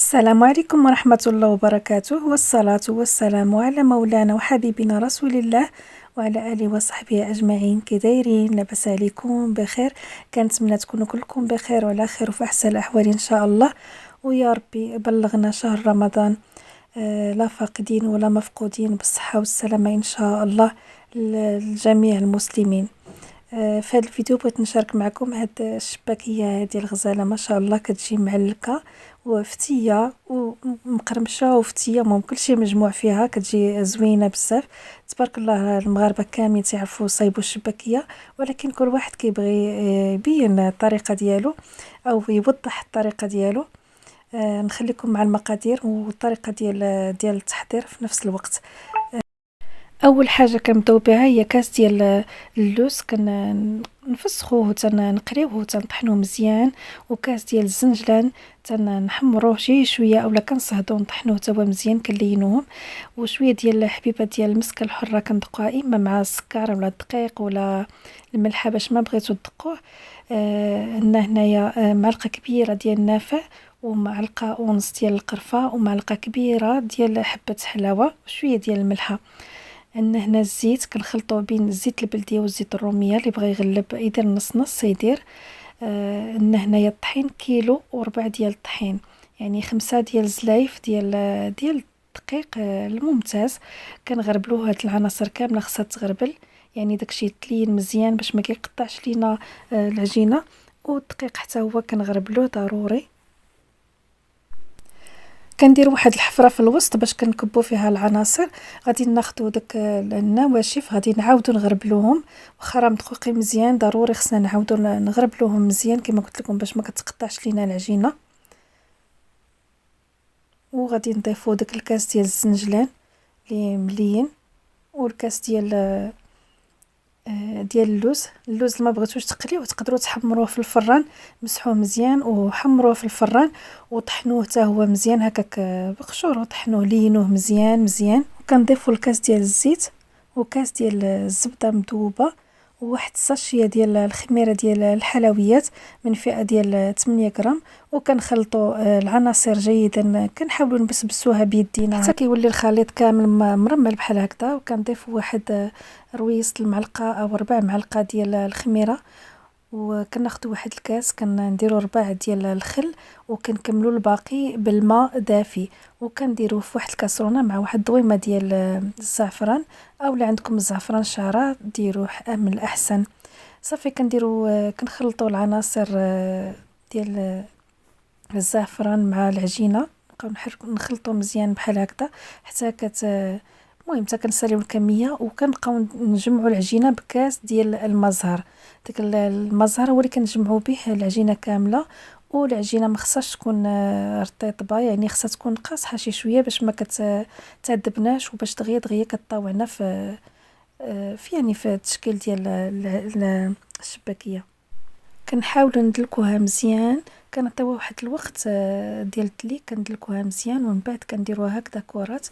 السلام عليكم ورحمة الله وبركاته، والصلاة والسلام على مولانا وحبيبنا رسول الله وعلى آله وصحبه أجمعين. كي دايرين؟ لاباس عليكم؟ بخير؟ كنتمنى تكونوا كلكم بخير وعلى خير وفي أحسن الأحوال إن شاء الله. ويا ربي بلغنا شهر رمضان لا فاقدين ولا مفقودين، بالصحة والسلامة إن شاء الله لجميع المسلمين. في هذا الفيديو بغيت نشارك معكم هاد الشباكيه هذه الغزاله، ما شاء الله كتجي معلكه وفتيه ومقرمشه وفتيه، المهم كلشي مجموع فيها، كتجي زوينه بزاف تبارك الله. المغاربه كاملين تعرفوا يصايبوا الشباكيه، ولكن كل واحد كيبغي يبين الطريقه ديالو او يوضح الطريقه ديالو. نخليكم مع المقادير والطريقه ديال التحضير في نفس الوقت. اول حاجه كنبداو بها هي كاس ديال اللوز، كنفسخوه تنقريوه وتنطحنوه مزيان، وكاس ديال الزنجلان تنحمروه شويه اولا كنصهدو نطحنوه حتى هو مزيان كنلينوهم، وشويه ديال حبيبه ديال المسكه الحره كندقوها اما مع السكر ولا الدقيق ولا الملحه باش ما بغيتو تدقوه. عندنا هنايا معلقه كبيره ديال النافع، ومعلقه ونص ديال القرفه، ومعلقه كبيره ديال حبه حلاوه، وشويه ديال الملحه. عندنا هنا الزيت كنخلطوه بين الزيت البلديه والزيت الروميه، اللي بغى يغلب يدير نص نص يدير. عندنا هنايا الطحين كيلو وربع ديال الطحين، يعني 5 ديال الزلايف ديال الدقيق الممتاز. كنغربلو هاد العناصر كامله، خصها تغربل يعني داكشي تلين مزيان باش ما كيقطعش لينا العجينه. والدقيق حتى هو كنغربلوه ضروري. كندير واحد الحفره في الوسط باش كنكبو فيها العناصر. غادي ناخذوا داك النواشف، غادي نعاودو نغربلوهم، واخا راه مدقوقين مزيان ضروري خصنا نعاودو نغربلوهم مزيان كما قلت لكم باش ما كتقطعش لينا العجينه. وغادي نضيفوا داك الكاس ديال الزنجلان اللي مليين، والكاس ديال اللوز ما بغيتوش تقليوه تقدروا تحمروه في الفران، مسحوه مزيان وحمروه في الفران وطحنوه حتى هو مزيان هكاك بقشور، وطحنوه لينوه مزيان مزيان. وكنضيفوا الكاس ديال الزيت وكاس ديال الزبده مذوبه، وواحد الساشيه ديال الخميره ديال الحلويات من فئه ديال 8 غرام، وكنخلطوا العناصر جيدا، كنحاولوا نبسبسوها بيدينا حتى كيولي الخليط كامل مرمل بحال هكذا. وكنضيف واحد رويس المعلقه او ربع معلقه ديال الخميره، وكناخذوا واحد الكاس كنديروا ربع ديال الخل، وكنكملوا الباقي بالماء دافي، وكنديروه في واحد الكاسرونه مع واحد الضويمه ديال الزعفران، او لا عندكم الزعفران الشعره ديروه من الاحسن. صافي كنديروا كنخلطوا العناصر ديال الزعفران مع العجينه، نبقاو نخلطوا مزيان بحال هكذا حتى المهم حتى كنساليو الكميه، وكنبقاو نجمعوا العجينه بكاس ديال المزهر. داك المزهر هو اللي كنجمعوا به العجينه كامله، والعجينه ما خصهاش تكون رطيطبه، يعني خصها تكون قاصحه شي شويه باش ما كتعذبناش، وباش دغيا دغيا كطاوعنا في التشكيل ديال الشباكيه. كنحاولوا ندلكوها مزيان، كنعطيوها واحد الوقت ديال الدليك، كندلكوها مزيان ومن بعد كنديروها هكذا كرات،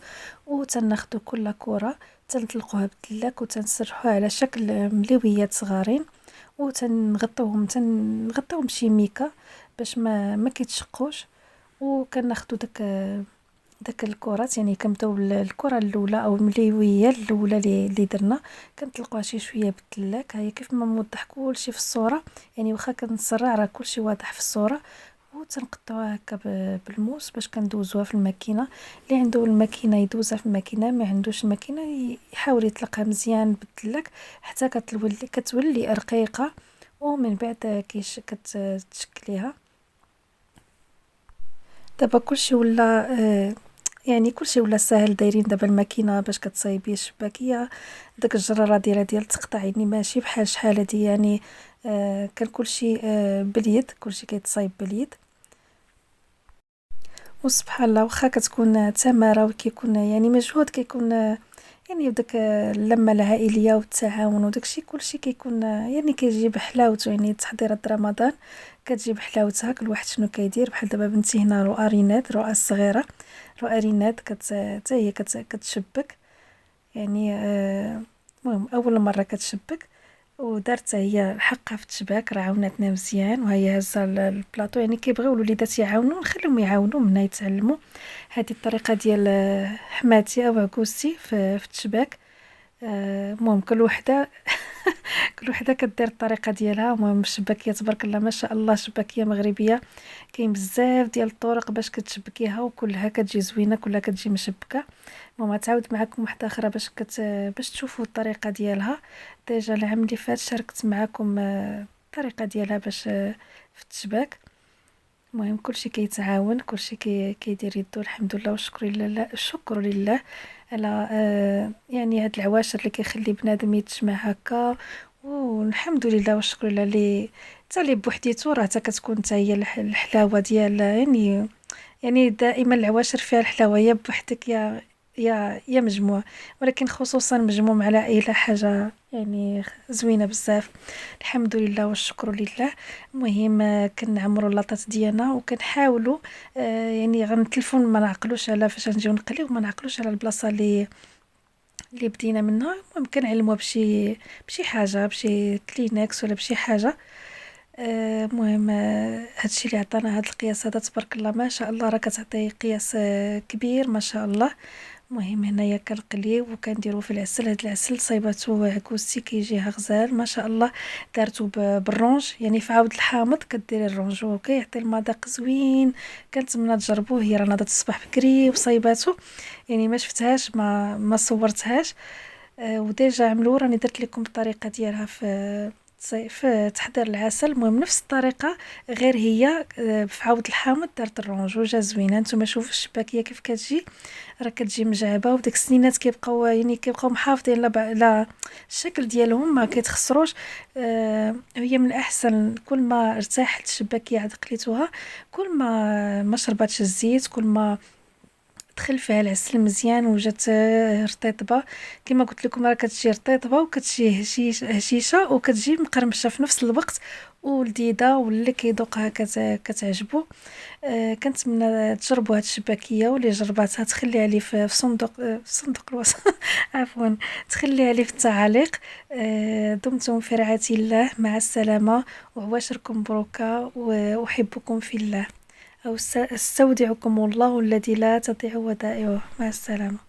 وتناخذوا كل كره تنطلقوها بالدلاك وتنسرحوها على شكل مليويات صغارين، تنغطيوهم بشي ميكا باش ما كيتشقوش. وكناخذوا داك الكرات، يعني كنبداو الكره الاولى او المليويه الاولى اللي درنا، كنطلقوها شي شويه بالدلاك، هي كيف ما موضح كلشي في الصوره، يعني واخا كنسرع راه كلشي واضح في الصوره. وتنقطعوها هكا بالموس باش كندوزوها في الماكينه. اللي عنده الماكينه يدوزها في الماكينه، ما عندوش الماكينه يحاول يطلقها مزيان بالدلاك حتى كتولي رقيقه، ومن بعد كتشكليها. دابا كلشي ولا يعني كلشي ولا ساهل، دايرين دابا الماكينه باش كتصايبي الشباكيه، داك الجراره ديال التقطع، يعني ماشي بحال شحال هادي، يعني كان كلشي باليد، كلشي كيتصايب باليد. وسبحان الله واخا كتكون تماره وكيكون يعني مجهود، كيكون يعني داك اللمه العائليه والتعاون وداكشي كلشي كيكون يعني كيجيب حلاوته، يعني تحضيرات رمضان كتجيب حلاوتها. كل واحد شنو كيدير، بحال دابا بنتي هنا رؤى ريناد، رؤى الصغيره، رؤى ريناد حتى هي كتشبك، يعني المهم اول مره كتشبك. ودارت هي حقها في التشباك، راه عاوناتنا مزيان وهي هازه البلاطو. يعني كيبغيو الوليدات يعاونوا نخليهم يعاونوا منها يتعلموا. هذه الطريقه ديال حماتي او عكوستي في التشباك. المهم كل وحده كل وحده كدير الطريقه ديالها. المهم الشباكيه تبارك الله ما شاء الله، شباكيه مغربيه كاين بزاف ديال الطرق باش كتشبكيها وكلها كتجي زوينه، كلها كتجي مشبكه. المهم تعاود معكم واحده اخرى باش تشوفوا الطريقه ديالها. ديجا العام اللي فات شاركت معكم الطريقه ديالها باش في التشباك. المهم كلشي كيتعاون، كلشي كيدير يدو. الحمد لله والشكر لله، الشكر لله على يعني هاد العواشر اللي كيخلي بنادم يتجمع هكا. والحمد لله والشكر لله اللي حتى اللي بوحديتو راه حتى كتكون حتى هي الحلاوه ديال يعني دائما العواشر فيها الحلاوه، يا بوحدك يا مجموع. ولكن خصوصا مجموع مع العائله حاجه يعني زوينه بزاف. الحمد لله والشكر لله. المهم كنعمروا اللاطات ديالنا وكنحاولوا يعني غنتلفون ما نعقلوش على فاش نجيو نقليو، ما نعقلوش على البلاصه اللي بدينا منها. المهم كنعلموها بشي حاجه، بشي كلينكس ولا بشي حاجه. المهم هادشي اللي عطانا هاد القياس هذا تبارك الله ما شاء الله، راه كتعطي قياس كبير ما شاء الله. المهم هنايا كنقليو وكنديرو في العسل. هاد العسل صايباتو عكوستي كيجيها غزال ما شاء الله. دارتو بالرونج، يعني في عاود الحامض كديري الرونج وكيعطي المذاق زوين. كنتمنى تجربوه. هي راه ناضت الصباح بكري وصايباتو، يعني ما شفتهاش ما صورتهاش. وديجا عملوا راني درت لكم الطريقه ديالها في تحضير العسل. المهم نفس الطريقه، غير هي في عود الحامض دارت الرونج وجا زوينه. نتوما شوفوا الشباكيه كيف كتجي، راه كتجي مجعبه وداك السنينات كيبقاو محافظين لا الشكل ديالهم ما كيتخسروش. هي من احسن. كل ما ارتاحت الشباكيه عاد قليتوها، كل ما شرباتش الزيت، كل ما دخل فيها العسل مزيان وجات رطيطبه. كما قلت لكم راه كتجي رطيطبه وكتجي هشيشه وكتجي مقرمشه في نفس الوقت ولذيذه، واللي كيذوقها كتعجبو. كنتمنى تجربوا هاد الشباكيه، واللي جرباتها تخليها لي في صندوق في صندوق الوصف عفوا، تخليها لي في التعاليق. دمتم في رعاية الله، مع السلامه، وعواشركم مبروكه، واحبكم في الله. أو استودعكم الله الذي لا تضيع ودائعه. مع السلامة.